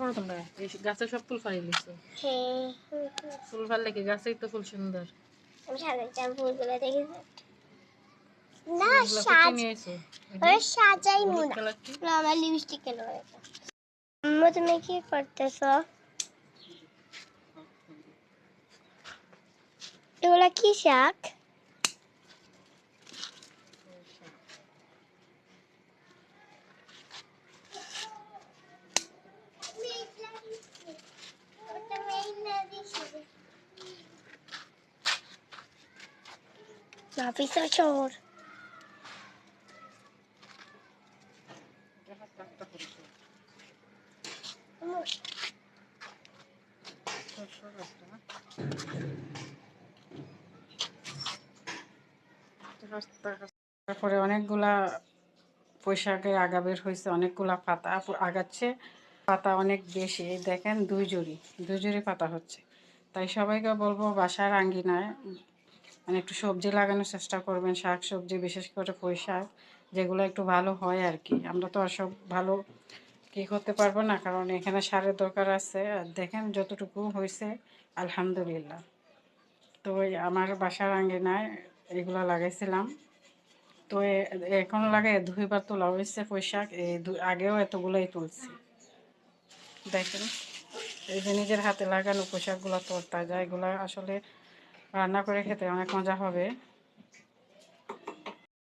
করো তোমরা? এই গাছে সব ফুল ফাড়ি দিছো। ফুল ফাড়লে কি গাছেই তো ফুল সুন্দর। আমি সাজাইতাম ফুলগুলো দেখেছি না ফুলগুলো ফুটিয়ে নিয়ে এসো। সাজাই হলুদ না কালারটি আমার লিপস্টিক কেন আম্মু তুমি কি করতেছো এগুলা কি শাক Nafisa Chor. তারপরে অনেকগুলা পোশাকের আগা বের হয়েছে, অনেকগুলা পাতা আগাচ্ছে, পাতা অনেক বেশি। দেখেন দুই জুড়ি পাতা হচ্ছে। তাই সবাইকে বলবো বাসার আঙ্গিনায় মানে একটু সবজি লাগানোর চেষ্টা করবেন, শাক সবজি, বিশেষ করে পুঁই শাক, যেগুলো একটু ভালো হয় আর কি। আমরা তো আর সব ভালো কি করতে পারবো না, কারণ এখানে সারের দরকার আছে। আর দেখেন যতটুকু হয়েছে আলহামদুলিল্লাহ। তো আমার বাসার আঙ্গিনায় এগুলো লাগাইছিলাম। তো এখন লাগে 2বার তোলা হয়েছে পোশাক, আগেও এতগুলোই তুলছি। দেখেন এই যে নিজের হাতে লাগানো পোশাকগুলো তরতাজা, এগুলো আসলে রান্না করে খেতে অনেক মজা হবে।